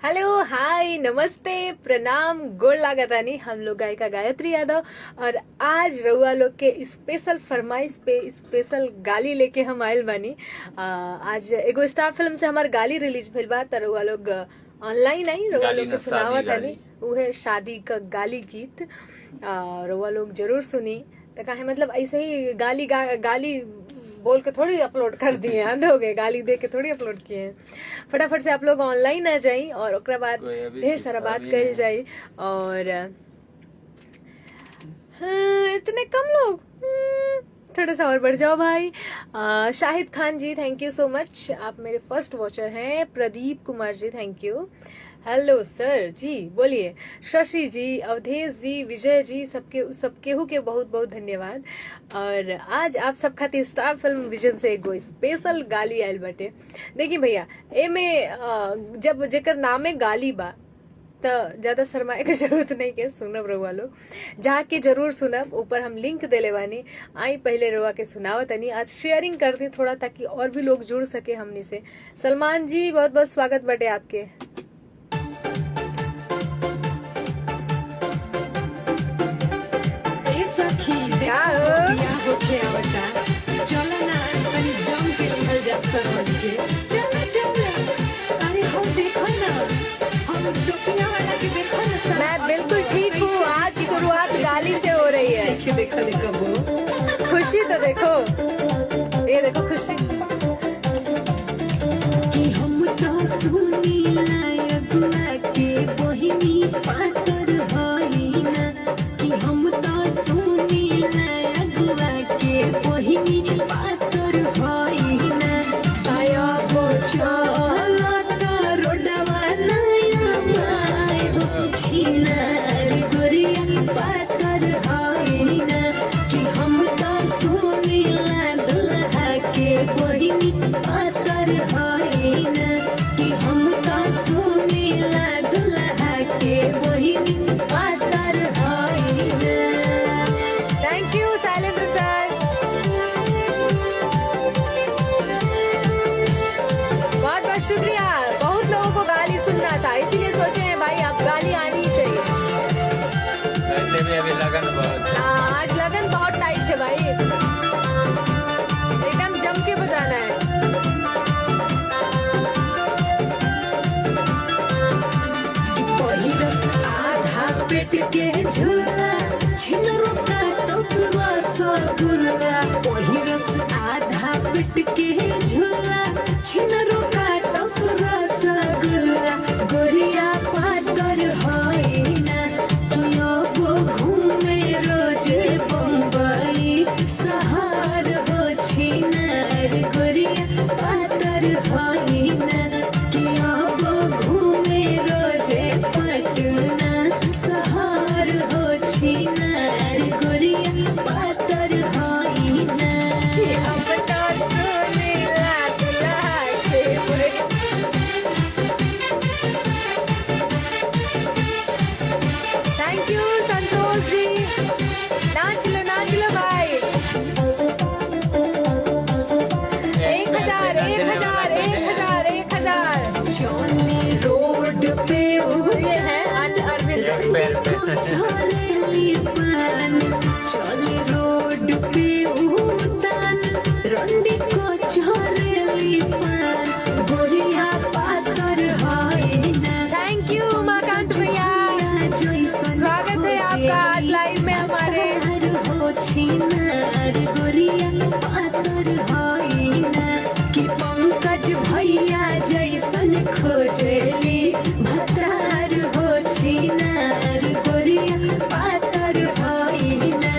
Hello, हाय, नमस्ते, प्रणाम, गोड़ लागतानी। हम लोग गायिका गायत्री यादव और आज रउआ लोग के स्पेशल फरमाइश पे स्पेशल गाली लेके हम आयल बानी। आज एगो स्टार फिल्म से हमार गाली रिलीज भइल बा, त रउआ लोग ऑनलाइन आई, रउआ लोग के सुनावत आनी उहे शादी का गाली गीत। रउआ लोग जरूर सुनी। त काहे मतलब ऐसे ही गाली बोल के थोड़ी अपलोड कर दिए, अंध हो गए, गाली दे के थोड़ी अपलोड किए हैं। फटाफट से आप लोग ऑनलाइन आ जाई और ओकरा बाद ढेर सारा बात कही जाई। और हाँ, इतने कम लोग, थोड़ा सा और बढ़ जाओ भाई। शाहिद खान जी, थैंक यू सो मच, आप मेरे फर्स्ट वॉचर हैं। Pradeep Kumar ji, thank you. Hello sir जी, बोलिए। शशि जी, अवधेश जी, विजय जी, सबके के बहुत बहुत धन्यवाद। और आज आप सब खातिर स्टार फिल्म विजन से एगो स्पेशल गाली आयल बाटे। देखिए भैया, ए में जब जेकर नामे गाली बा तो ज्यादा शर्माए के जरूरत नहीं के, सुनब रउआ लोग जाके जरूर सुनब। ऊपर हम लिंक देले बानी, आई पहले रउआ के सुनावत तनी। आज शेयरिंग कर दी थोड़ा ताकि और भी लोग जुड़ सके हमनी से। सलमान जी, बहुत बहुत स्वागत बाटे आपके। क्या चलो ना कनी जम के लिखल जा सरहद के। चलो चलो, अरे हम देखो ना, हम टोपिया वाला के देखो ना। मैं बिल्कुल ठीक हूँ। आज शुरुआत गाली से हो रही है। देखो कबो खुशी तो देखो, ये देखो खुशी कि हम तो सुनी लायगुआ के बहिनी पातर होई ना, कि हम तो सुनी लायगुआ के बहिनी पातर होई ना। आया वो चलो तो रोडवा नया माय हो छिनार गोरिया पातर होई ना, कि हम तो सुनी ला दुल्हा के बहिनी पातर होई ना, कि हम तो सुनी ला दुल्हा के बहिनी पातर होई ना। थैंक यू शैलेंद्र सर, बहुत बहुत शुक्रिया। बहुत लोगों को गाली सुनना था, इसीलिए सोचे हैं भाई आप गाली आनी ही चाहिए। वैसे भी अभी लगन बहुत है। हाँ, आज लगन बहुत टाइट है भाई, एकदम जम के बजाना है। पहिरस आधा पेट के झूला, छिनरो का टसवा सगुला। पहिरस आधा पेट के झूला, छिनरो का टसवा सगुला। गोरिया पातर होई ना, कियो को घूमे रोजे बम्बई शहर हो छिनार। गोरिया पातर होई ना, कियो को घूमे रोजे पटना शहर हो छिनार। गोरिया पातर होई ना। हम तो सुनीला दुल्हा के थैंक यू संतोष जी, नाच लो भाई। 1000 चले रोड पे ये है अरविंद। एक पैर पे चले पान, चले रोड पे उतान, रंडी को चले पान। गोरिया पातर होई ना। थैंक यू उमाकांत भैया, स्वागत है आपका आज लाइव में हमारे। हो छिनार गोरिया पातर होई ना, कि पंकज भैया जैसन खोजली भतार हो छिनार। गोरिया पातर होई ना,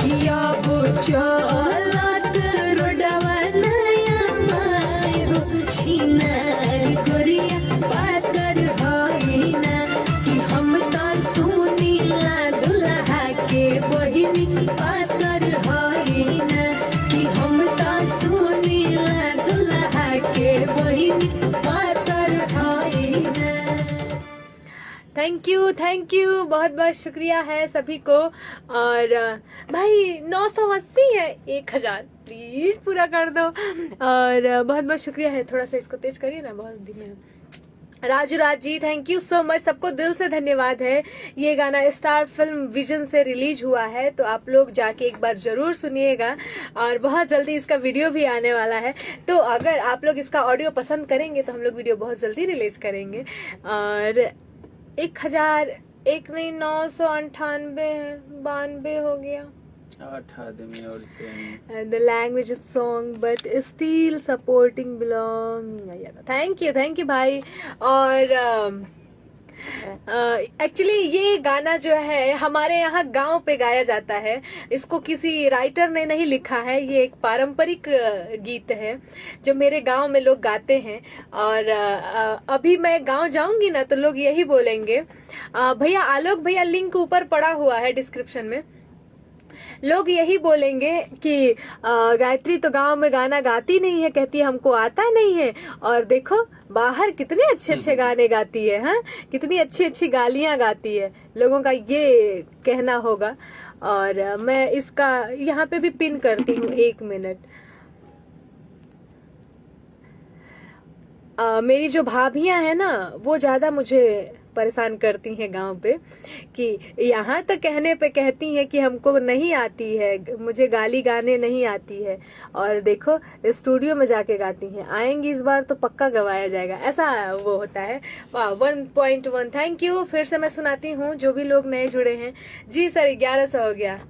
कि अब चलत रोडवा नया माय हो छिनार। गोरिया पातर होई ना, कि हम तो सुनी ला दुल्हा के बहिनी पातर होई ना, कि हम तो सुनी ला दुल्हा के बहिनी पातर होई ना। थैंक यू, बहुत बहुत शुक्रिया है सभी को। और भाई 980 है, 1000 प्लीज पूरा कर दो। और बहुत बहुत शुक्रिया है। थोड़ा सा इसको तेज करिए ना, बहुत धीमे है। Raju Raj ji thank you so much, सबको दिल से धन्यवाद है। ये गाना स्टार फिल्म विजन से रिलीज हुआ है, तो आप लोग जाके एक बार जरूर सुनिएगा, और बहुत जल्दी इसका वीडियो भी आने वाला है। तो अगर आप लोग इसका ऑडियो पसंद करेंगे तो हम लोग वीडियो बहुत जल्दी रिलीज करेंगे। और 1001 नहीं 998 हो गया 8 आदमी और से the language of song but still supporting belong। Thank you भाई। और एक्चुअली ये गाना जो है हमारे यहाँ गांव पे गाया जाता है, इसको किसी राइटर ने नहीं लिखा है, ये एक पारंपरिक गीत है जो मेरे गांव में लोग गाते हैं। और अभी मैं गांव जाऊंगी ना तो लोग यही बोलेंगे, भैया आलोक भैया लिंक ऊपर पड़ा हुआ है डिस्क्रिप्शन में, लोग यही बोलेंगे कि गायत्री तो गांव में गाना गाती नहीं है, कहती है हमको आता नहीं है, और देखो बाहर कितने अच्छे अच्छे गाने गाती है, हाँ कितनी अच्छी अच्छी गालियां गाती है, लोगों का ये कहना होगा। और मैं इसका यहाँ पे भी पिन करती हूँ, 1 मिनट। मेरी जो भाभियां हैं ना वो ज्यादा मुझे परेशान करती हैं गांव पे, कि यहाँ तक कहने पे कहती हैं कि हमको नहीं आती है, मुझे गाली गाने नहीं आती है, और देखो स्टूडियो में जाके गाती हैं। आएंगी इस बार तो पक्का गवाया जाएगा, ऐसा वो होता है। वाह 1.1 थैंक यू। फिर से मैं सुनाती हूँ जो भी लोग नए जुड़े हैं। जी सर 1100 हो गया।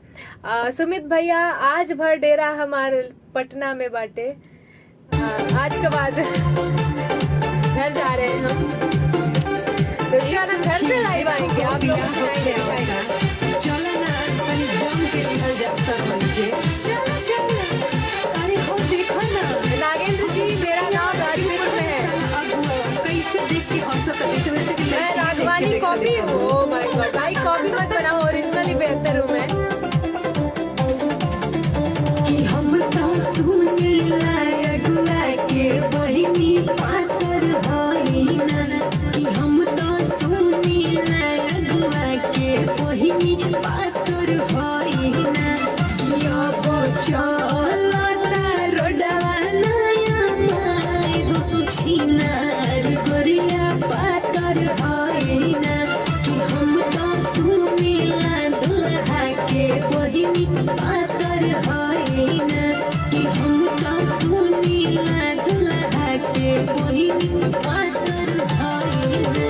सुमित भैया आज भर डेरा हमारे पटना में बाटे, आज के बाद घर जा रहे हैं हम, तो इसके बाद हम घर से लाइव आएंगे, आप लोग सुनाएंगे। चलो ना तनी जम के निकल जा सरवन के, चलो चलो। अरे हो देखो ना नागेंद्र जी मेरा गांव गाजीपुर में है, अब कैसे देख के हंसत है, कैसे बोलते कि मैं Raghvani copy. Oh my god भाई कॉपी मत बनाओ, ओरिजिनली बेहतर हूँ मैं। कि हम तो सुने लायक लाके बहिनी पातर होई ना, कि हम तो सुने लायक लाके बहिनी पातर होई ना, कि अब चलता रोडवा नया माय हो छिनार गोरिया पातर होई ना, कि हम तो सुने ला दुल्हा के बहिनी पातर होई ना, कि हम तो सुने ला दुल्हा के बहिनी पातर होई ना।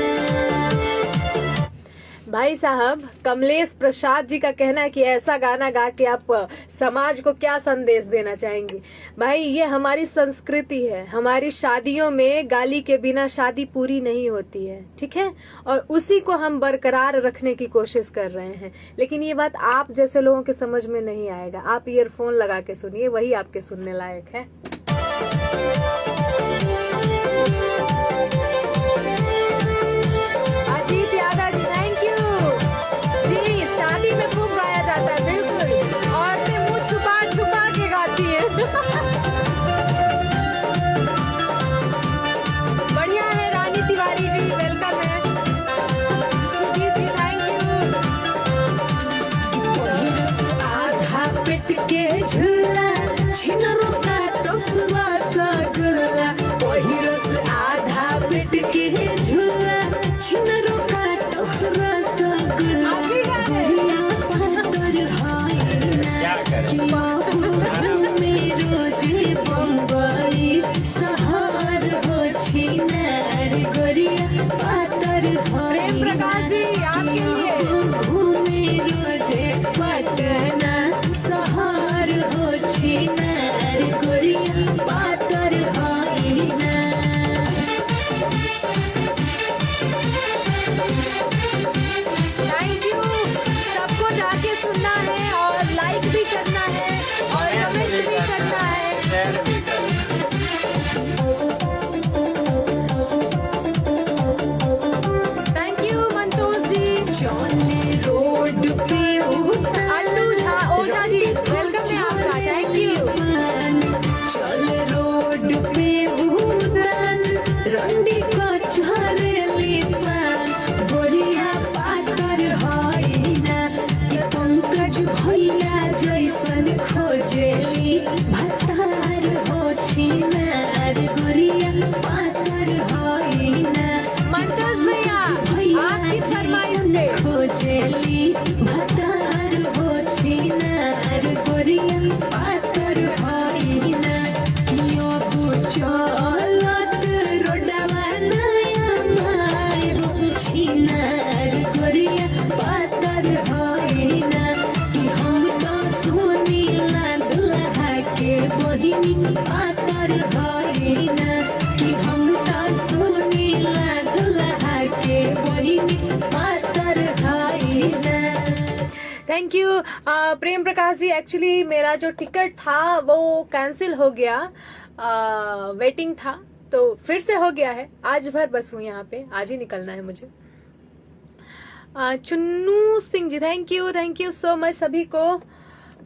भाई साहब कमलेश प्रसाद जी का कहना है कि ऐसा गाना गा के आप समाज को क्या संदेश देना चाहेंगे। भाई ये हमारी संस्कृति है, हमारी शादियों में गाली के बिना शादी पूरी नहीं होती है, ठीक है, और उसी को हम बरकरार रखने की कोशिश कर रहे हैं। लेकिन ये बात आप जैसे लोगों के समझ में नहीं आएगा, आप ईयरफोन लगा के सुनिए, वही आपके सुनने लायक है। अजीत यादव जी थैंक यू जी। शादी में खूब गाया जाता है, बिल्कुल औरतें मुंह छुपा छुपा के गाती हैं। बढ़िया है। रानी तिवारी जी वेलकम है। सुजीत जी थैंक यू। आधा पेट के झूला छिनरो का टोसवा सा गुल्ला, भैया आपकी फरमाइश पे खोजेली भतार हो छिनार गोरिया पातर होइना यो बुचलत रोडवा नया माय हो छिनार गोरिया पातर होइना कि हम तो सुनीला दुल्हा के बहिनी पातर होइना कि हम तो सुनीला दुल्हा के बहिनी पातर होइना। Thank you Prem Prakash ji. Actually मेरा जो टिकट था वो कैंसिल हो गया, वेटिंग था तो फिर से हो गया है। आज भर बस हूँ यहाँ पे, आज ही निकलना है मुझे। Chunnu Singh ji thank you so much सभी को।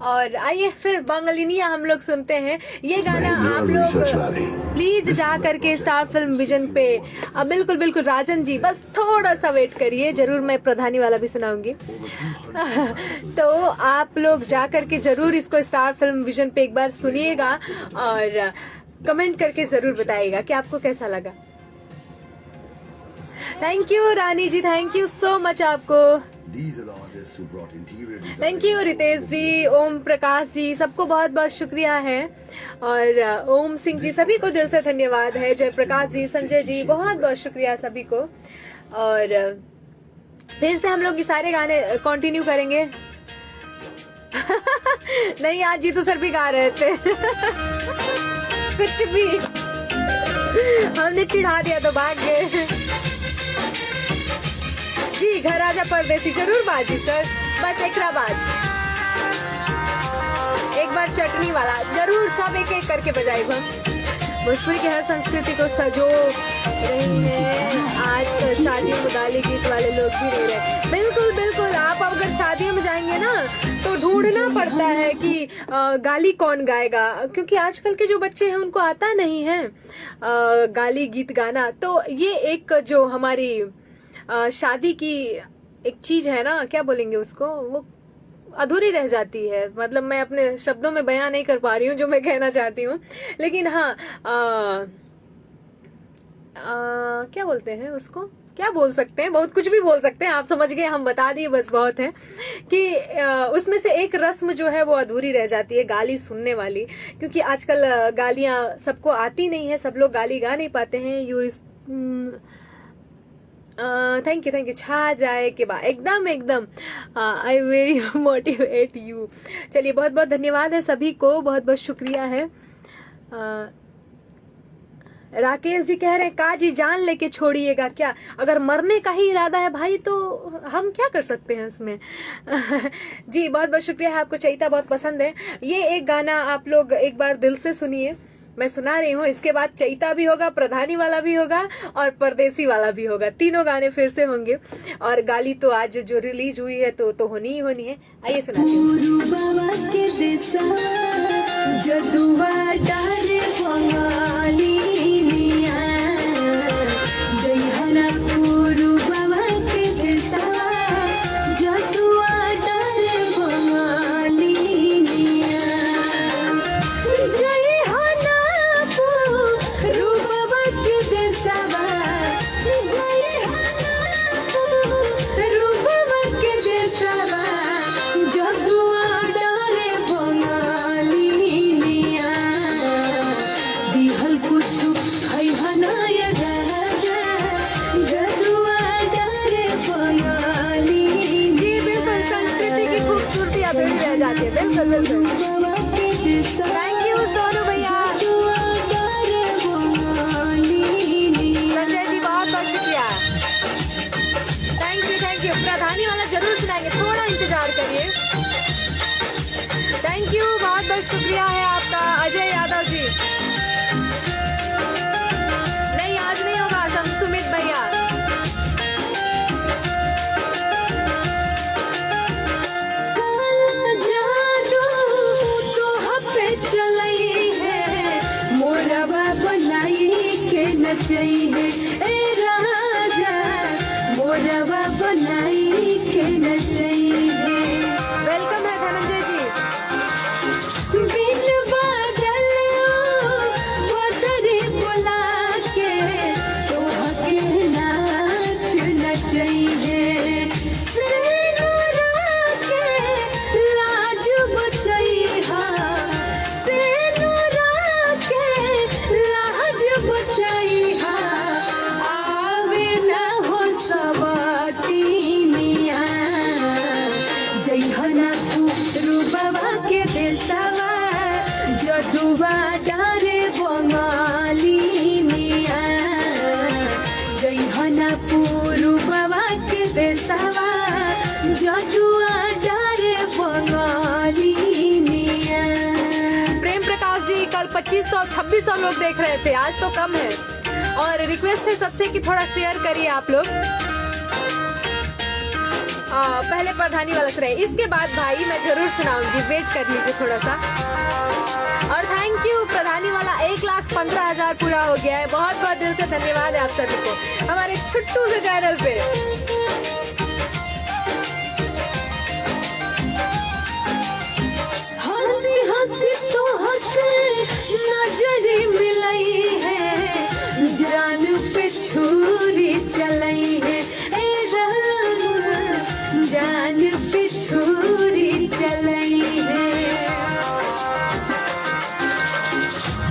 और आइए फिर बंगलिनिया हम लोग सुनते हैं। ये गाना आप लोग प्लीज जा करके स्टार फिल्म विजन पे बिल्कुल बिल्कुल राजन जी बस थोड़ा सा वेट करिए, जरूर मैं प्रधानी वाला भी सुनाऊंगी। तो आप लोग जा करके जरूर इसको स्टार फिल्म विजन पे एक बार सुनिएगा और कमेंट करके जरूर बताइएगा कि आपको कैसा लगा। Thank you Rani ji, thank you so much आपको। थैंक यू रितेश जी, ओम प्रकाश जी, सबको बहुत बहुत शुक्रिया है। और ओम सिंह जी सभी को दिल से धन्यवाद है। जय प्रकाश जी, संजय जी, बहुत बहुत शुक्रिया सभी को। और फिर से हम लोग ये सारे गाने कंटिन्यू करेंगे। नहीं आज जीतू सर भी गा रहे थे। कुछ भी हमने चिढ़ा दिया तो भाग गए। जी घर आजा परदेसी जरूर बाजी सर, बस एक बाद एक बार चटनी वाला जरूर सब एक एक करके बजाई हम। भोजपुरी की हर संस्कृति को सजो रही है आज शादियों में गाली गीत वाले लोग भी रह रहे। बिल्कुल बिल्कुल, आप अगर शादियों में जाएंगे ना तो ढूंढना पड़ता है कि गाली कौन गाएगा, क्योंकि आजकल के जो बच्चे हैं उनको आता नहीं है गाली गीत गाना। तो ये एक जो हमारी शादी की एक चीज है ना, क्या बोलेंगे उसको, वो अधूरी रह जाती है। मतलब मैं अपने शब्दों में बयां नहीं कर पा रही हूँ जो मैं कहना चाहती हूँ, लेकिन हाँ क्या बोलते हैं उसको, क्या बोल सकते हैं, बहुत कुछ भी बोल सकते हैं, आप समझ गए, हम बता दिए बस बहुत है कि उसमें से एक रस्म जो है वो अधूरी रह जाती है, गाली सुनने वाली। क्योंकि आजकल गालियां सबको आती नहीं है, सब लोग गाली गा नहीं पाते हैं। थैंक यू छा जाए के बाद एकदम आई वेरी मोटिवेट यू। चलिए बहुत बहुत धन्यवाद है सभी को, बहुत बहुत शुक्रिया है। राकेश जी कह रहे हैं काजी जान लेके छोड़िएगा क्या? अगर मरने का ही इरादा है भाई तो हम क्या कर सकते हैं उसमें। जी बहुत बहुत शुक्रिया है आपको, चैता बहुत पसंद है। ये एक गाना आप लोग एक बार दिल से सुनिए, मैं सुना रही हूँ। इसके बाद चैता भी होगा, प्रधानी वाला भी होगा और परदेसी वाला भी होगा, तीनों गाने फिर से होंगे। और गाली तो आज जो रिलीज हुई है तो होनी ही होनी है। आइए सुनाती थैंक यू सोनू भैया, संजय जी बहुत बहुत शुक्रिया। Thank you. प्रधानी वाला जरूर सुनाएंगे, थोड़ा इंतजार करिए। थैंक यू, बहुत बहुत शुक्रिया है आपका अजय यादव जी। नहीं आज नहीं होगा सुमित भैया। चाहिए ए राजा मोरवा बनाई के न चाहिए। वेलकम है धनंजय जी। बिन बादल बदरी बुला के तो हके नाच बचाई है सेनुरा के लाज बचाई हा सेनुरा के लाज बचाई हा आवे न हो सवातीनिया जइहना रूपवा के देसवा जदुआ डारे बंगाली मिया जइहना पूर्ववा के देसवा जदुआ डारे बंगाली मिया। प्रेम प्रकाश जी, कल 2500-2600 लोग देख रहे थे, आज तो कम है। और रिक्वेस्ट है सबसे कि थोड़ा शेयर करिए आप लोग। पहले प्रधानी वाला सुनाए, इसके बाद भाई मैं जरूर सुनाऊंगी, वेट कर लीजिए थोड़ा सा। और थैंक यू, प्रधानी वाला 1,15,000 पूरा हो गया है। बहुत बहुत दिल से धन्यवाद है आप सभी को हमारे छुट्टू से चैनल पे। हंसी हंसी तो हंसे नजरे मिलाई है जान पे छुरी चलाई है ए राम जान पे छुरी चलाई है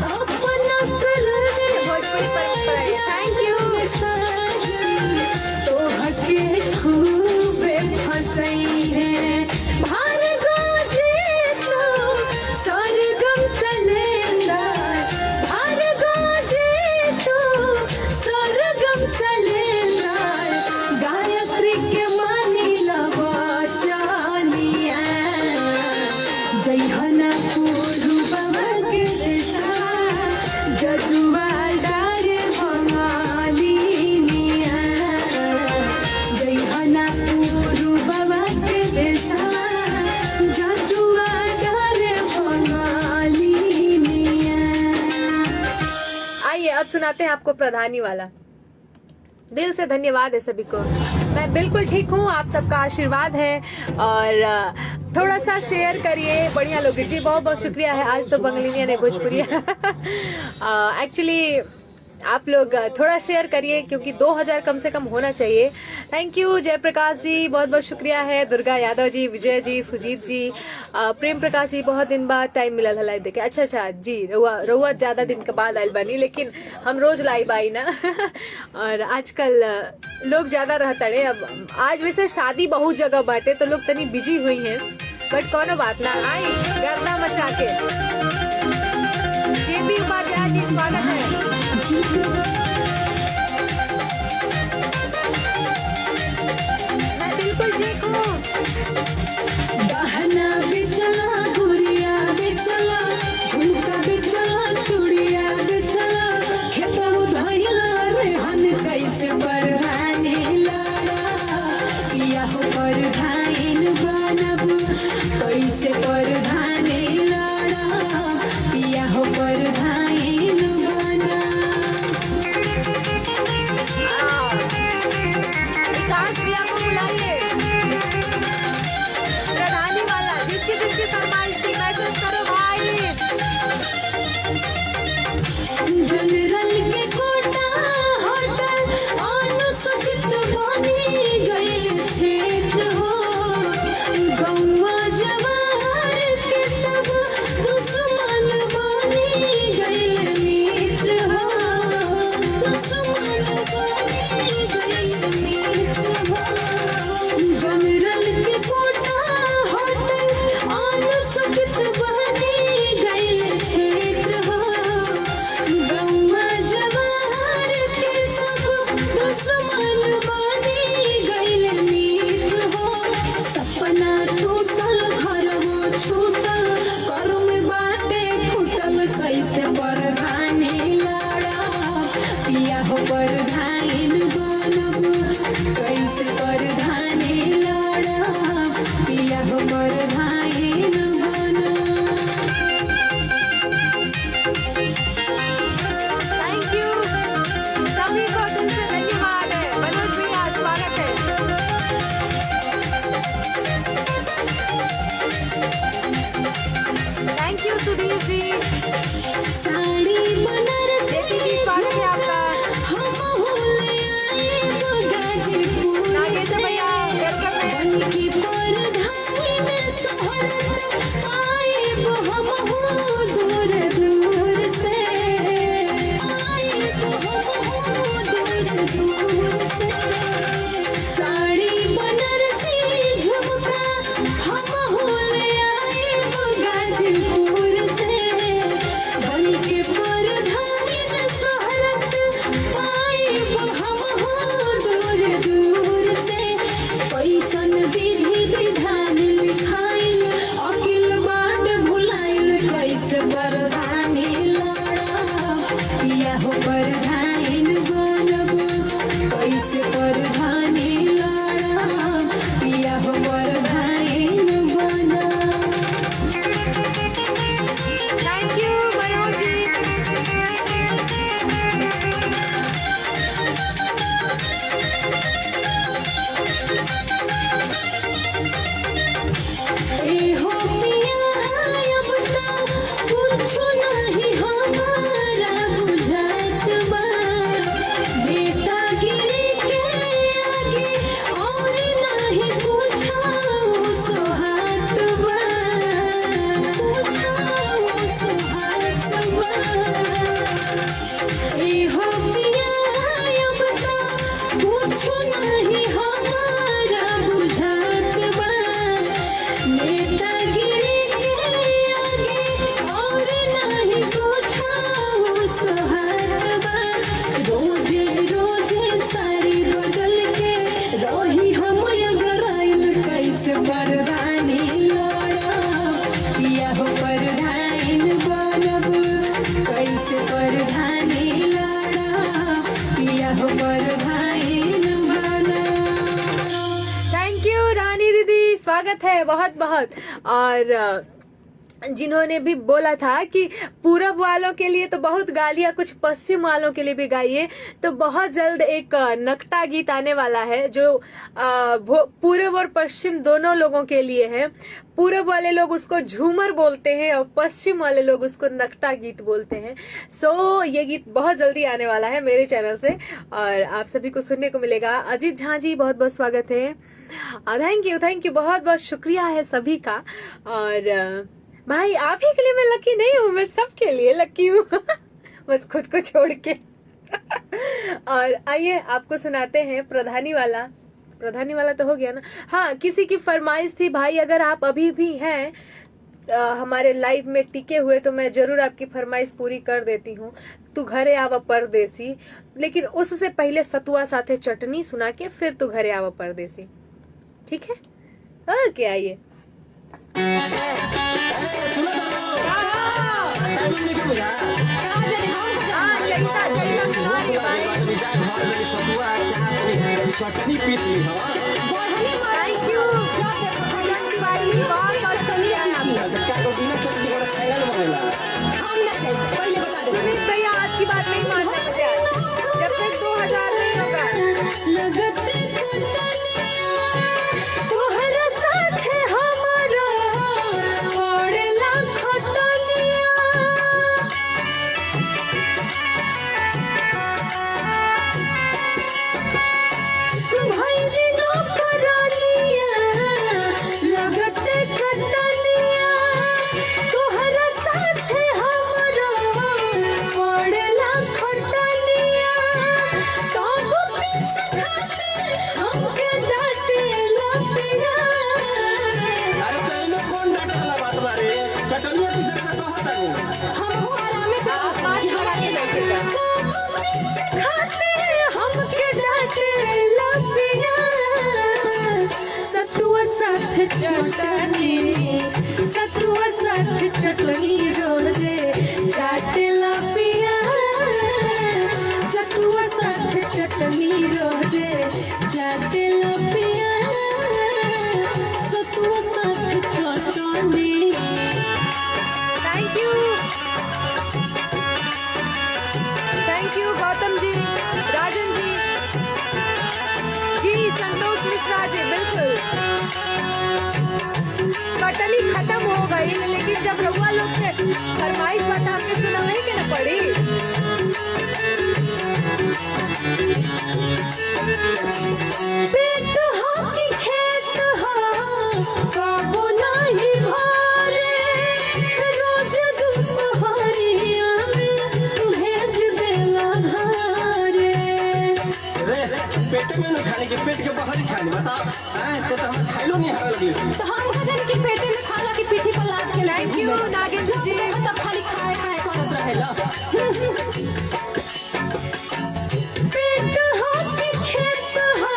अपना सलने भोजपुरी परंपरा है। Thank you. तो हके खूबे फंसई है भार्गव जी तो सरगम सलेंदर भार्गव जी तो सरगम सलेंदर गायत्री के मानी लवचनिया जइहना पूर्ववा के देसा जदुआ डारे बंगाली मिया जइहना पूर्ववा के देसा जदुआ डारे बंगाली मिया। आइए अब सुनाते हैं आपको प्रधानी वाला। दिल से धन्यवाद है सभी को। मैं बिल्कुल ठीक हूँ, आप सबका आशीर्वाद है। और थोड़ा सा शेयर करिए, बढ़िया लोग जी, बहुत बहुत शुक्रिया है। आज तो बंगलिनिया ने भोजपुरिया एक्चुअली आप लोग थोड़ा शेयर करिए क्योंकि 2000 कम से कम होना चाहिए। थैंक यू जयप्रकाश जी, बहुत बहुत शुक्रिया है। दुर्गा यादव जी, विजय जी, सुजीत जी, प्रेम प्रकाश जी, बहुत दिन बाद टाइम मिला था लाइव देखे। अच्छा जी, रउआ ज्यादा दिन के बाद आयल बनी, लेकिन हम रोज लाइव आई ना और आजकल लोग ज्यादा रहता है। अब आज वैसे शादी बहुत जगह बाटे तो लोग तनी बिजी हुई हैं, बट कोनो बात ना, आई गर्दा मचा के। जेपी उपाध्याय जी, स्वागत है। मैं बिल्कुल ठीक हूँ। गहना बेचला गुड़िया बेचला झुमका बेचला चूड़िया बेचला खेतवा धइला रेहन कैसे परधानी लड़ा पिया हो परधाइन बनब कैसे परधानी लड़ा पिया हो परधाइन बना। विकास भैया को बुलाइए। प्रधानी वाला, जिसकी जिसकी फरमाइश थी मैसेज करो भाई। जनरल के कोटा होटल अनुसूचित बनी गइल क्षेत्र हो स्वागत है बहुत बहुत। और जिन्होंने भी बोला था कि पूरब वालों के लिए तो बहुत गालियां, कुछ पश्चिम वालों के लिए भी गाइए, तो बहुत जल्द एक नकटा गीत आने वाला है जो पूरब और पश्चिम दोनों लोगों के लिए है। पूरब वाले लोग उसको झूमर बोलते हैं और पश्चिम वाले लोग उसको नकटा गीत बोलते हैं। सो ये गीत बहुत जल्दी आने वाला है मेरे चैनल से और आप सभी को सुनने को मिलेगा। अजीत झा जी बहुत बहुत स्वागत है। थैंक यू, बहुत बहुत शुक्रिया है सभी का। और भाई आप ही के लिए मैं लकी नहीं हूँ, मैं सबके लिए लकी हूँ बस खुद को छोड़ के और आइए आपको सुनाते हैं प्रधानी वाला तो हो गया ना। हाँ, किसी की फरमाइश थी भाई, अगर आप अभी भी हैं हमारे लाइव में टिके हुए तो मैं जरूर आपकी फरमाइश पूरी कर देती हूँ। तू घरे आवा परदेसी, लेकिन उससे पहले सतुआ साथे चटनी सुना के फिर तू घरे आवा परदेसी, ठीक है? ओके, आइए। चटनी पीस ली सुमित भैया आज की बात नहीं मानना मुझे, जब तक 2000 नहीं होगा। सतुआ साथ चटनी रोजे चाटेला पिया, सतुआ साथ चटनी रोजे चाटेला पिया, सतुआ साथ चटनी। थैंक यू गौतम जी, राजन जी, संतोष मिश्रा जी, बिल्कुल कटली खत्म हो गई, लेकिन जब रउआ लोग से फरमाइश बात हमने सुना है कि न पड़ी। पेट हो कि खेत हो काबू नहीं भरे, रोज दुपहरिया में भेज देला घरे। पेट में नहीं खाने के, पेट के बाहर ही खाने, बता तो हम खाइलो नहीं हारा लगी। तो हम कहते कि पेटे में खाला की पीठी पर लाद के थैंक यू नागेंद्र जी, तब खाली खाए खाए करत रहेला। पेट हो कि खेत हो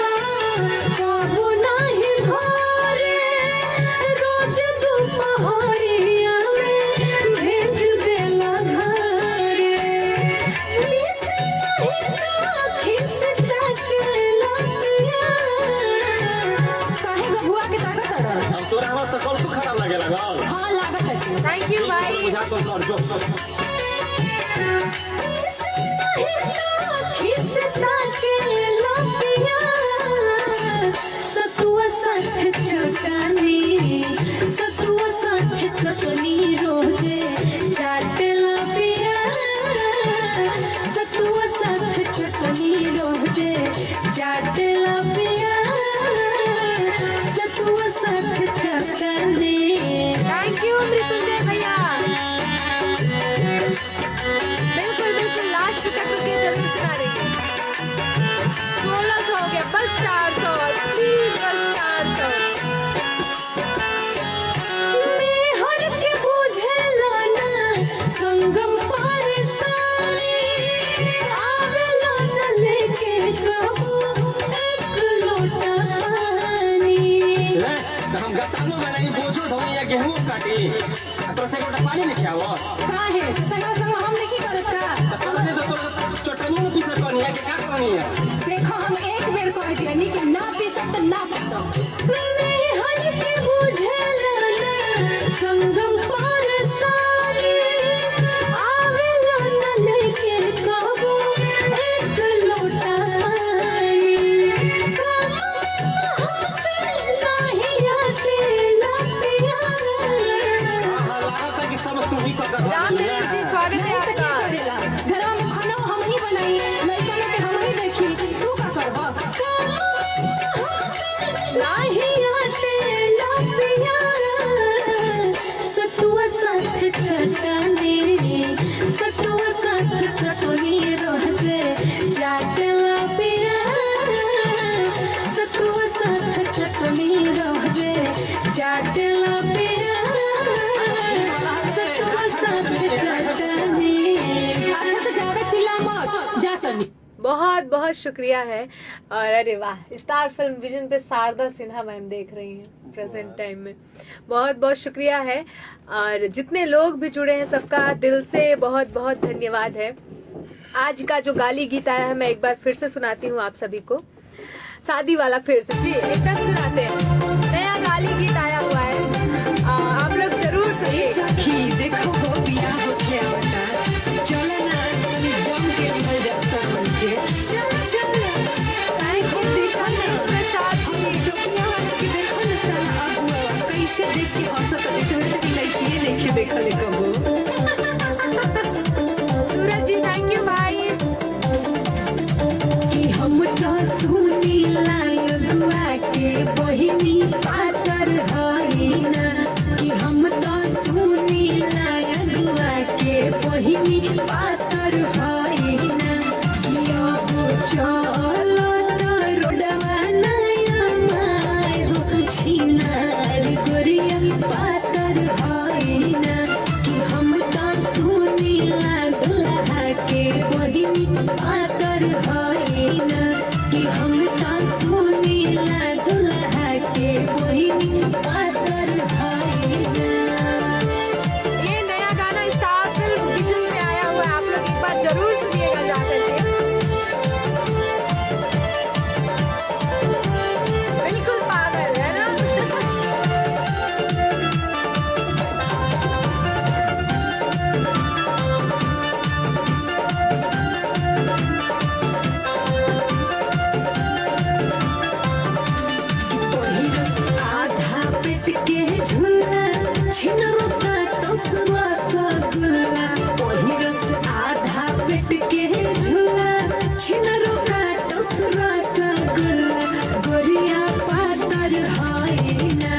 काबू नहीं भरे, रोज दुपहरिया में भेज देला घरे। मिस नहीं राखी से ताकेला पिया, काहे गो भुआ के ताकत अड़ तोरा हमरा तो कल खराब लगे लगा। हाँ लागत है। थैंक यू भाई। बुझा तो कर जो सतुआ साथ चटनी, सतुआ साथ चटनी रोजे चाटेला पिया, सतुआ साथ चटनी रोजे चाटेला पिया, सतुआ साथ चटनी। थैंक यू मृत्युंजय भैया, बिल्कुल लास्ट तक रुकिए, जल्दी सुना रही। 1600 हो गया, बस 400, प्लीज बस 400। मेहर के बुझेला ना संगम परेशानी, आवेला ना लेके कबो एक लोटा पानी। हम गतानो बनाई, बोझो ढोइया गेहूं काटी, तो से गोटा पानी नहीं खाओ। काहे संग हम नहीं करत का? तो दे दो तो चटनी में पीस करनी है कि का करनी है? देखो हम एक बेर कह दिया, नहीं कि ना पी सकते ना पी सकते। मेहर के बाटला प्यार सतवा साथ जातनी। अच्छा तो ज्यादा चिल्ला मत, जातनी। बहुत बहुत शुक्रिया है। और अरे वाह, स्टार फिल्म विजन पे शारदा सिन्हा मैम देख रही हैं प्रेजेंट टाइम में। बहुत बहुत शुक्रिया है। और जितने लोग भी जुड़े हैं सबका दिल से बहुत बहुत धन्यवाद है। आज का जो गाली गीत आया है मैं एक बार फिर से सुनाती हूँ आप सभी को, शादी वाला फिर से जी एकदम सुनाते हैं। नया गाली गीत आया हुआ है, आप लोग जरूर सुनिए। सखी देखो हो बिया हो क्या बता, चलो ना तनी जम के निकल जा सरवन के। चलो चलो थैंक यू देखा ना प्रसाद जी। टोपिया वाला के देखो ना साला अगुआ कैसे देख के हंसत जैसे वैसे की लड़की देखे देखले कबो। सूरज जी थैंक यू भाई। कि हम तो सुनी लायलुआ के बहिनी पातर हई ना, कि हम तो सुनी लायलुआ के बहिनी पातर हई ना, कि अब चलो तो रोडवा नया माय हो छिनार गोरिया पातर हई ना, कि हम तो सुनी दुल्हा के बहिनी पातर हई ना, कि हम तो सुनी दुल्हा के बहिनी पातर हई ना। ये नया गाना स्टार फिल्म विजन में आया हुआ है, आप लोग एक बार जरूर सुनिएगा जाकर के। बिल्कुल पागल है ना। पहिरस आधा पेट के झूला छिनरो का टसवा सगुला, पहिरस आधा पेट के झूला छिनरो का टसवा सगुला, गोरिया पातर हई ना,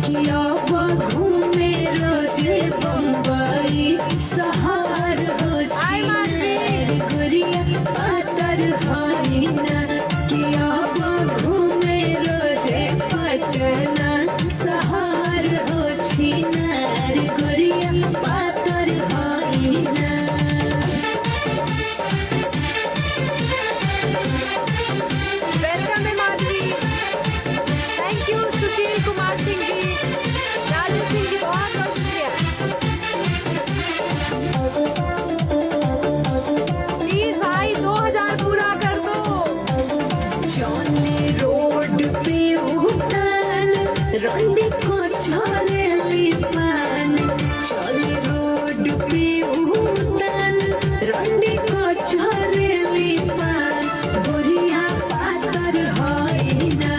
कि अब घूमे रोजे बम्बई शहर हो छिनार गोरिया पातर हई ना, कि अब घूमे रोजे पटना शहर हो छिनार गोरिया पातर हई ना। वेलकम है माधवी, थैंक यू सुशील कुमार सिंह जी, राजू सिंह जी बहुत बहुत शुक्रिया। प्लीज भाई 2000 पूरा कर दो। चले रोड पे उतान रंडी को चलेली पान, चले रोड पे उतान रंडी को चलेली पान, गोरिया पातर हई ना,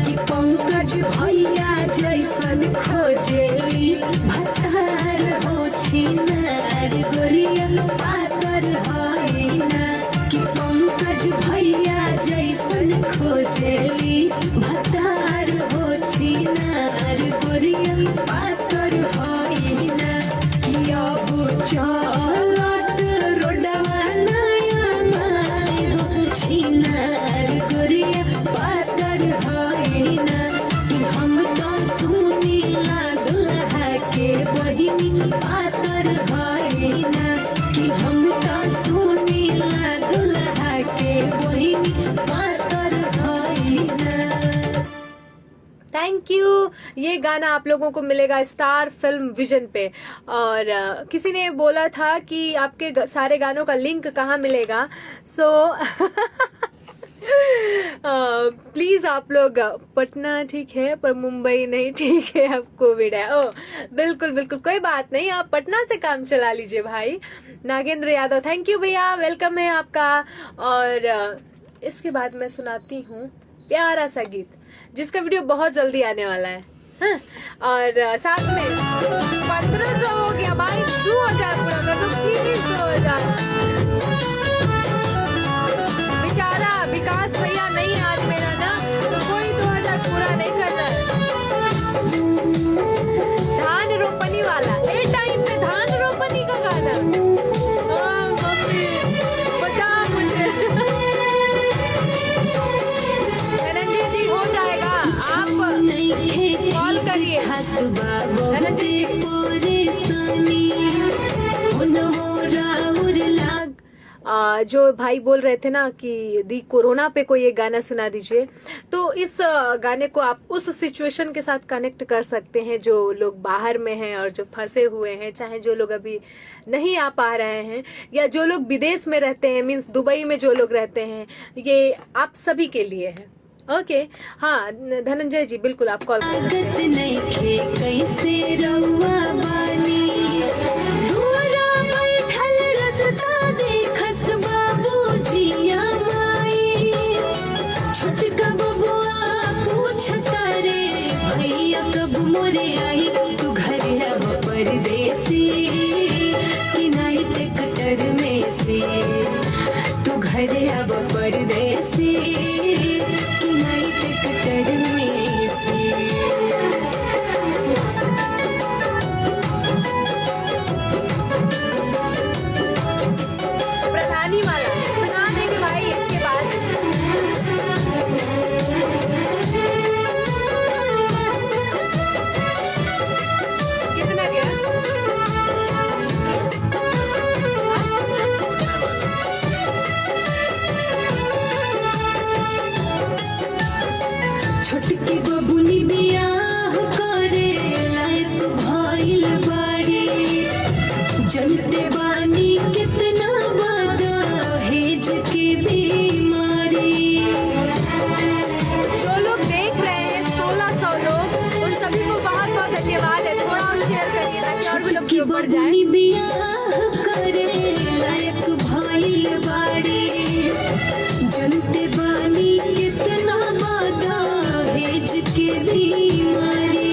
कि पंकज भैया जैसन खोजेली भतार हो छिनार गोरिया पातर हई ना, कि पंकज भैया जैसन खोजेली भतार हो छिनार गोरिया पातर हई ना, कि अब चलत रोडवा नया माय हो छिनार गोरिया पातर हई ना, कि हम तो सुनी दुल्हा के बहिनी पातर हई ना, कि हम तो सुनी दुल्हा के बहिनी पातर हई ना। Thank you. ये गाना आप लोगों को मिलेगा स्टार फिल्म विजन पे। और किसी ने बोला था कि आपके सारे गानों का लिंक कहाँ मिलेगा, सो प्लीज आप लोग, पटना ठीक है पर मुंबई नहीं ठीक है, अब कोविड है। ओ बिल्कुल बिल्कुल कोई बात नहीं, आप पटना से काम चला लीजिए भाई। नागेंद्र यादव थैंक यू भैया, वेलकम है आपका। और इसके बाद मैं सुनाती हूँ प्यारा सा गीत जिसका वीडियो बहुत जल्दी आने वाला है। हाँ? और साथ में 1500 हो गया भाई, 2000 पूरा कर दो प्लीज। 2000 बेचारा विकास भैया नहीं आज मेरा ना, तो कोई 2000 पूरा नहीं करना। धान रोपनी वाला, ए टाइम पे धान रोपनी का गाना। हाँ मम्मी बचा मुझे। धनंजय जी हो जाएगा, आप कॉल करिए। हाथ बाबू परेशानी जो भाई बोल रहे थे ना कि दी कोरोना पे कोई एक गाना सुना दीजिए, तो इस गाने को आप उस सिचुएशन के साथ कनेक्ट कर सकते हैं जो लोग बाहर में हैं और जो फंसे हुए हैं, चाहे जो लोग अभी नहीं आ पा रहे हैं या जो लोग विदेश में रहते हैं, मीन्स दुबई में जो लोग रहते हैं, ये आप सभी के लिए है। ओके हाँ धनंजय जी बिल्कुल आप कॉल कर सकते हैं। नहीं खे कैसे रउआ बानी दूरा बैठल रसता देखस बाबूजिया माई छोटका बबुआ पूछता रे भैया कब मोरे आई तू घर अब परदेसी कि नहीं टेक्टर में से तू घर अब परदेसी कि नहीं टेक्टर में से प्रधानी वाला सुना देंगे भाई इसके बाद। कितना गया? छोटकी बबुनी बियाह करे लायक भइल बाड़ी जनते बानी कितना वादा हेज के बीमारी जो लोग देख रहे हैं 1600 लोग, उन सभी को बहुत बहुत धन्यवाद है। थोड़ा और शेयर करिए ताकि और भी लोग की बढ़ जाए। बबुनी बियाह करे लायक भइल बाड़ी जनते बानी कितना वादा हेज के बीमारी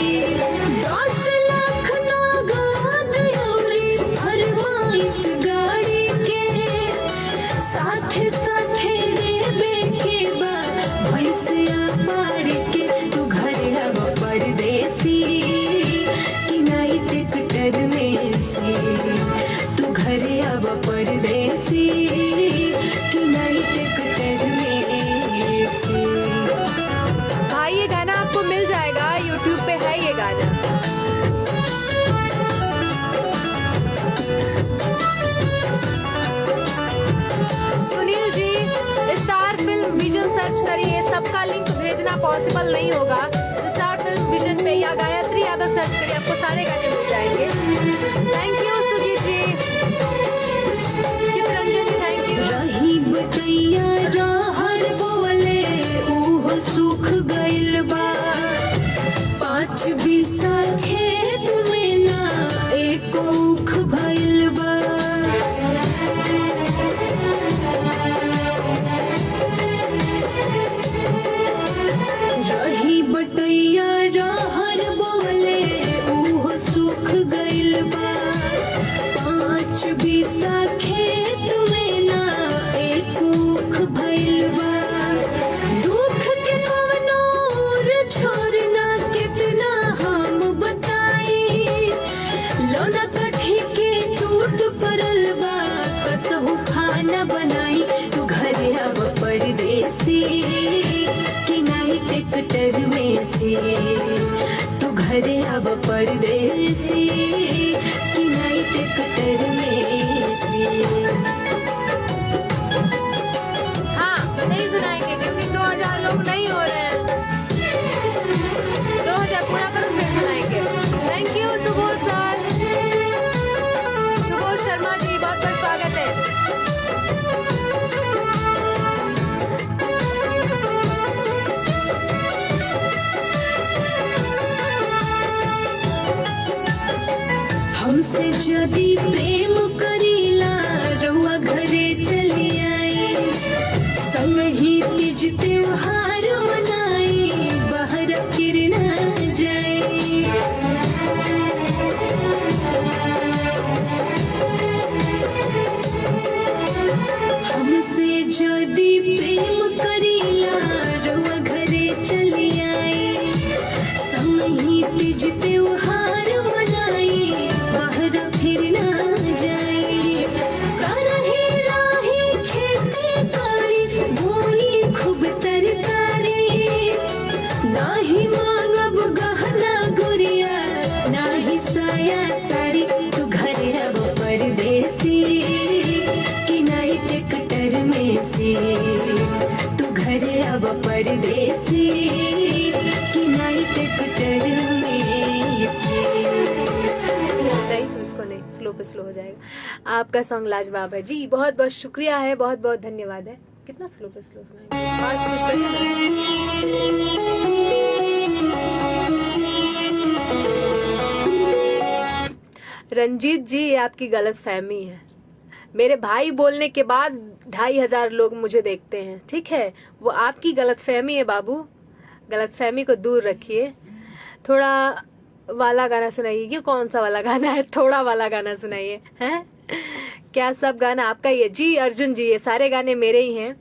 10 लाख नागाद औरी फरमाइश गाड़ी के साथे साथे लेबे के बा भैंसिया पाड़ के तू घर अब परदेसी कि नहीं टेक्टर में से तू घर अब परदेसी कि नहीं टेक्टर में से भाई ये गाना आपको मिल जाएगा, यूट्यूब पे है ये गाना। Sunil ji star film vision search करिए, सबका लिंक भेजना पॉसिबल नहीं होगा। स्टार फिल्म विजन पे या गायत्री यादव सर्च करिए, आपको सारे गाने मिल जाएंगे। Thank you Sujeet ji, Chitranjan ji thank you. रही बटैया रहर बोले उहो सुख गइल बा 5 बीसा खेत में ना एक ऊख भइल बा रही बटैया रहर बोले उहो सुख गइल बा 5 बीसा खेत में ना एक ऊख भइल बा दुख के कवनो और छोड़ना कितना हम बताई लौना कठी के टूट पड़ल बा कसहु खाना बनाई तू घर अब परदेसी कि नहीं टेक्टर में से तू घर अब परदेसी कि नहीं टेक्टर में से हाँ नहीं सुनाएंगे क्योंकि 2000 लोग नहीं हो रहे हैं। 2000 पूरा करो फिर सुनाएंगे। Thank you Subodh sir, Subodh Sharma ji बहुत बहुत स्वागत है। हमसे यदि प्रेम करीला रउआ घरे चली आई संग ही तीज त्योहार मनाई बाहर किरना जाई हमसे यदि प्रेम करीला रउआ घरे चली आई संग ही तीज त्योहार मनाई बाहर फिर ना जाई सरही राही खेती करी बोई खूब तरकारी नाही मांगब गहना पे स्लो हो जाएगा। आपका सॉन्ग लाजवाब है जी, बहुत बहुत शुक्रिया है, बहुत बहुत धन्यवाद है। कितना स्लो पे स्लो सुनाएंगे, फास्ट कुछ करिए ना। रंजीत जी, ये आपकी गलत फहमी है। मेरे भाई बोलने के बाद 2500 लोग मुझे देखते हैं, ठीक है? वो आपकी गलत फहमी है बाबू, गलत फहमी को दूर रखिए। थोड़ा वाला गाना सुनाइए। क्यों, कौन सा वाला गाना है? थोड़ा वाला गाना सुनाइए। हैं, क्या सब गाना आपका ही है? जी अर्जुन जी, ये सारे गाने मेरे ही हैं।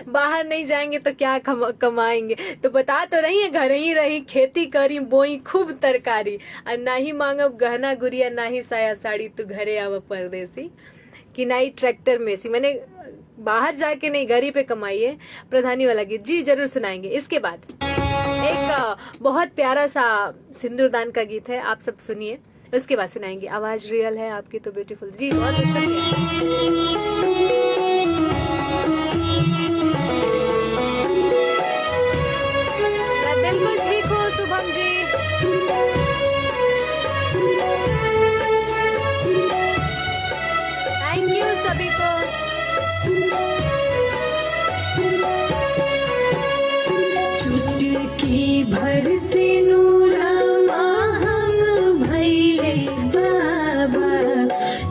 बाहर नहीं जाएंगे तो क्या कमाएंगे? तो बता तो रही है, घर ही रही, खेती करी, बोई खूब तरकारी, और ना ही मांगब गहना गुड़िया, ना ही साया साड़ी, तू घरे आव परदेसी, कि ना ही ट्रैक्टर में सी। मैंने बाहर जाके नहीं, घर ही पे कमाइए। प्रधानी वाला गीत जी जरूर सुनाएंगे। इसके बाद एक बहुत प्यारा सा सिंदूरदान का गीत है, आप सब सुनिए, उसके बाद सुनाएंगे। आवाज रियल है आपकी तो ब्यूटीफुल जी, बहुत अच्छा। बिल्कुल ठीक हो शुभम जी। थैंक यू सभी को। चुटकी भर से नूरा महंग भैले बाबा,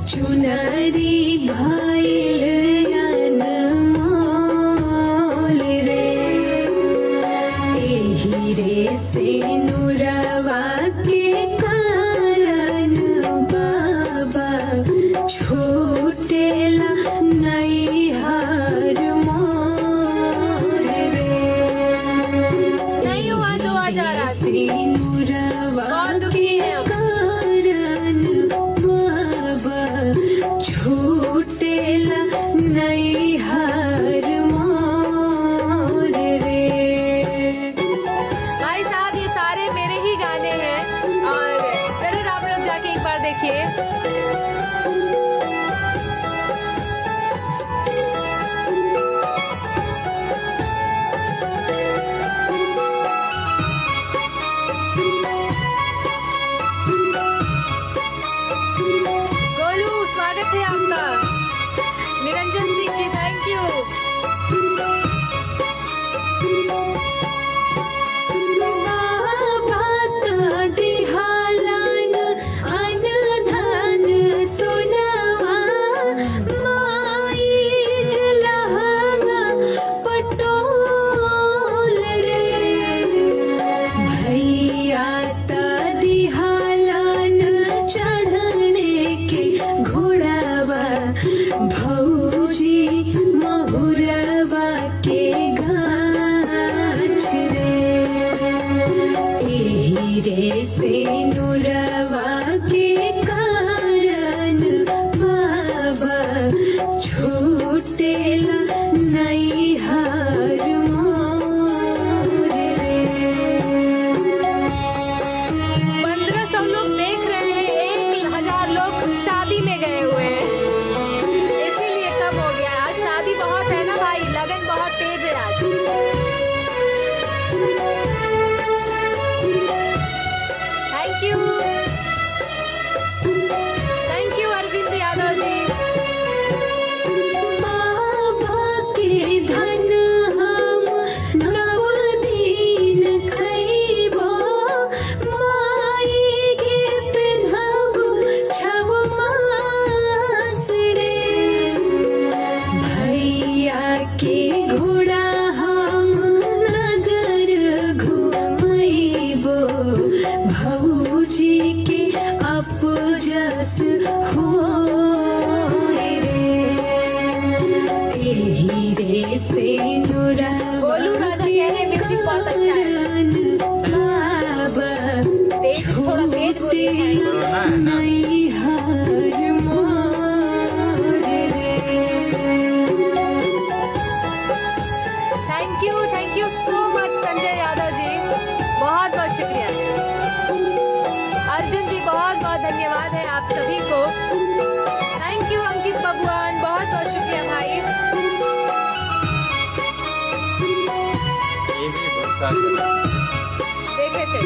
चुनरी भैल अनमोल रे, एही रे से नूरवा के कारण बाबा, छूटेला नैहर मोर रे। नहीं हुआ तो आ जा रहा थी, बहुत दुखी है हम। छूटेला नैहर मोर रे। भाई साहब, ये सारे मेरे ही गाने हैं, और जरूर आप लोग जाके एक बार देखिए। गोलू, स्वागत है आपका। Niranjan Singh ji, thank you. भौजी महुरवा के गाछ रे, एही रे से नूरवा के कारण बाबा, छूटेला नैहर मोर रे। 1500 लोग देख रहे हैं, 1000 लोग शादी में गए हुए हैं, इसीलिए कम हो गया। आज शादी बहुत है ना भाई, लगन बहुत तेज है आज। Thank you Arvind Yadav ji. बाबा के धन हम नव दिन खइबो, माई के पिन्हब छब मास रे, भैया के घोड़ा हम नजर घुमैबो, भौजी के अपजस होय रे, एही रे से नूरा। गोलू राजा कह रहे हैं म्यूजिक बहुत अच्छा है। बाबा, तेज, थोड़ा तेज बोलिए भाई। नैहर मोर रे। Thank you so much Sanjay Yadav ji, बहुत बहुत शुक्रिया। अर्जुन जी, बहुत बहुत धन्यवाद है आप सभी को। थैंक यू अंकित बबुआन, बहुत बहुत शुक्रिया भाई। ये भी भूसा चला। देखे थे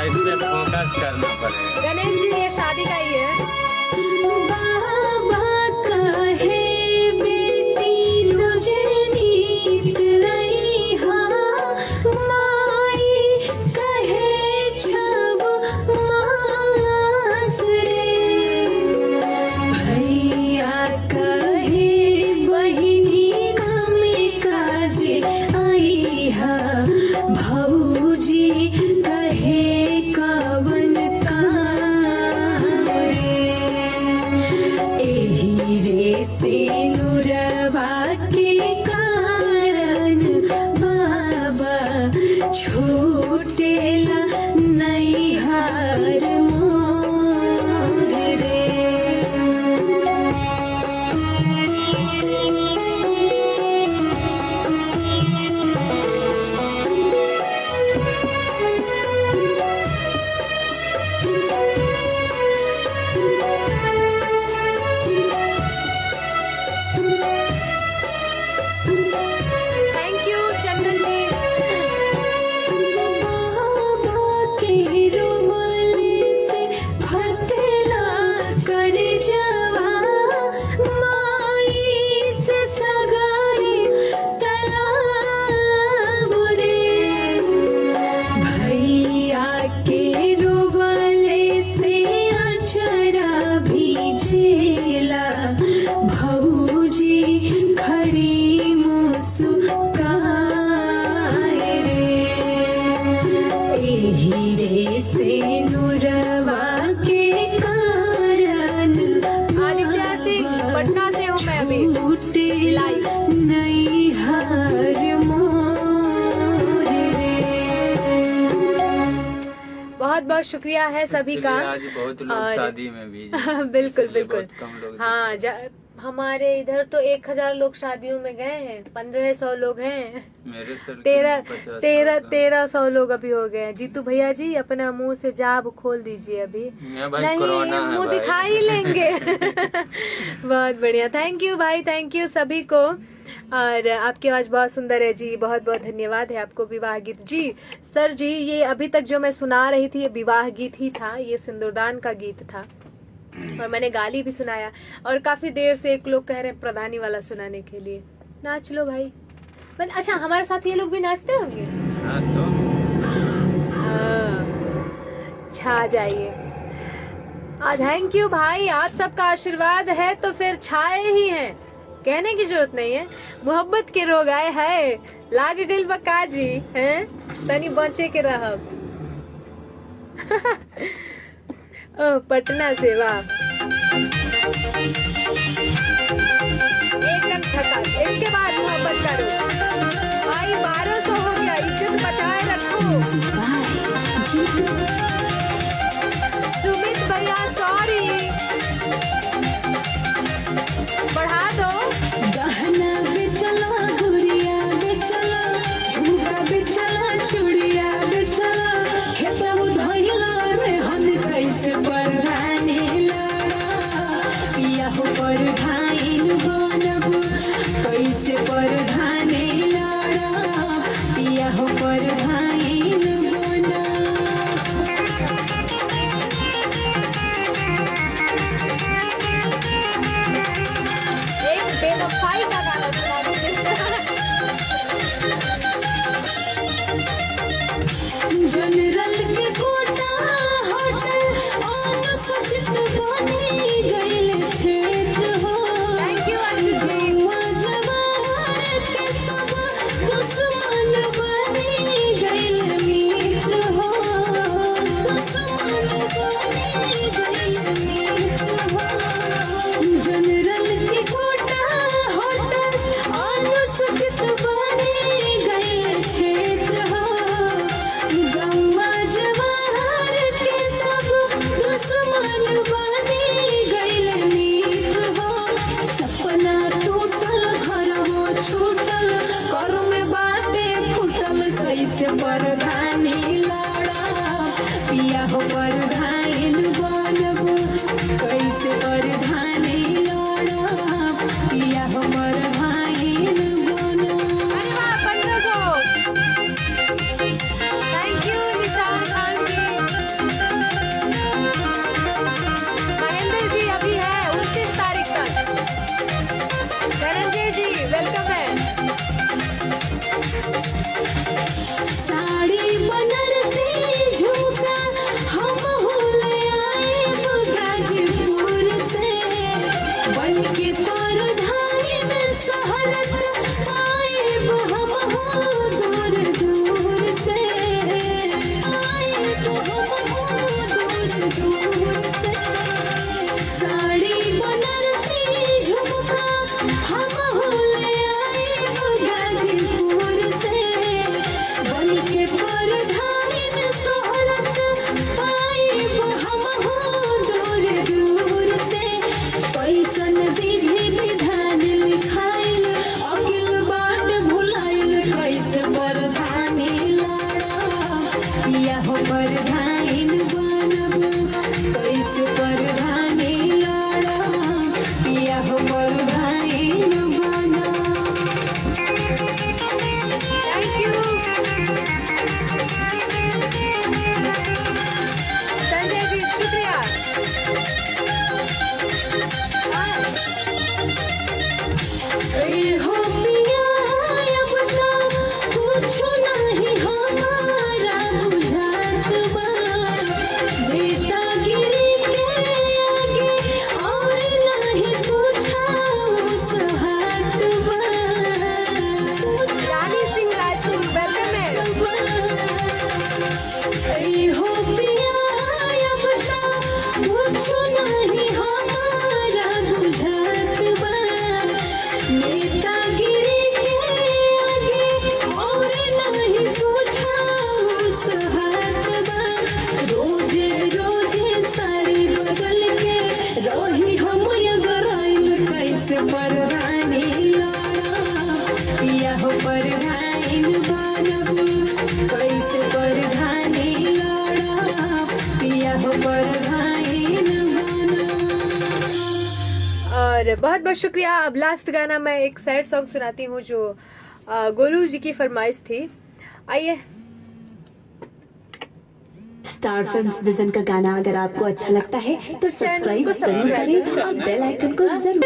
इस पे फोकस करना पड़ेगा। गणेश जी ये शादी का ही है। बाबा कहे बेटी तुझे नीत रही हाँ, माई कहे छब मास रे, भैया कहे बहिनी कमे काजे आई हाँ, भौजी कहे कवन काम रे, एही रे से नुरवा के कारण बाबा छूटेला नैहर मोर रे। थैंक यू चंदन जी। बाबा के रोवले से फटेला कलेजवा, माई से सगाई तलाब रे, भैया के रोवले से अचरा भीजेला, भौजी खड़ी मुस्काए रे, एही रे से नुरवा के कारण आदित्य सिंह पटना से हूँ मैं अभी। छूटेला नैहर मोर रे। बहुत बहुत शुक्रिया है सभी का। आज बहुत लोग और- शादी में भी बिल्कुल इसलिए बिल्कुल। बहुत कम लोग हाँ हमारे इधर तो 1000 लोग शादियों में गए हैं, 1500 लोग हैं, मेरे सर 1300 लोग अभी हो गए हैं। जीतू भैया जी अपना मुंह से जाब खोल दीजिए अभी। भाई कोरोना है मुंह भाई। दिखा ही लेंगे। बहुत बढ़िया, थैंक यू भाई, थैंक यू सभी को। और आपकी आवाज बहुत सुंदर है जी, बहुत बहुत धन्यवाद है आपको। विवाह गीत जी सर जी, ये अभी तक जो मैं सुना रही थी ये विवाह गीत ही था, ये सिंदूरदान का गीत था और मैंने गाली भी सुनाया। और काफी देर से एक लोग कह रहे हैं प्रधानी वाला सुनाने के लिए। नाच लो भाई। पर अच्छा हमारे साथ ये लोग भी नाचते होंगे। हाँ, तो हाँ, छा जाइए। थैंक यू भाई, आप सबका आशीर्वाद है तो फिर छाए ही हैं, कहने की जरूरत नहीं है। मोहब्बत के रोग आए है लाग गइल बा काजी हैं, तनी बचे के रहब। ओ पटना से वाह, एकदम झकास। इसके बाद मोहब्बत करो भाई, 1200 हो गया, इज्जत बचाए रखो। सुमित भैया सॉरी, बढ़ा दो। गहना बेचला, गुड़िया बेचला, झुमका बेचला, चूड़िया बेचला, खेतब धइला रे हम कैसे परधानी लड़ा, पिया हो परधाइन बनब, कैसे परधानी लड़ा, पिया हो परधाइन बनब। ए हो पिया अब तो कुछो नहीं हमारा बुझात बा बेदागिरी के आगे और नहीं कुछो सुहात बा रानी सिंह राजपूत वेलकम है। ए हो पिया अब तो कुछो नहीं हमारा बुझात बा नेतागिरी के आगे और नहीं कुछो सुहात बा रोजे रोजे साड़ी बदल के रही हम गराइल कैसे परवानी लड़ा पिया हो परवाइन बनब कैसे परवानी लड़ा पिया हो परवाइन बनब। और बहुत बहुत शुक्रिया। अब लास्ट गाना मैं एक सैड सॉन्ग सुनाती हूँ जो गोलू जी की फरमाइश थी। आइए। स्टार फिल्म्स विजन का गाना अगर आपको अच्छा लगता है तो सब्सक्राइब जरूर करें और बेल आइकन को जरूर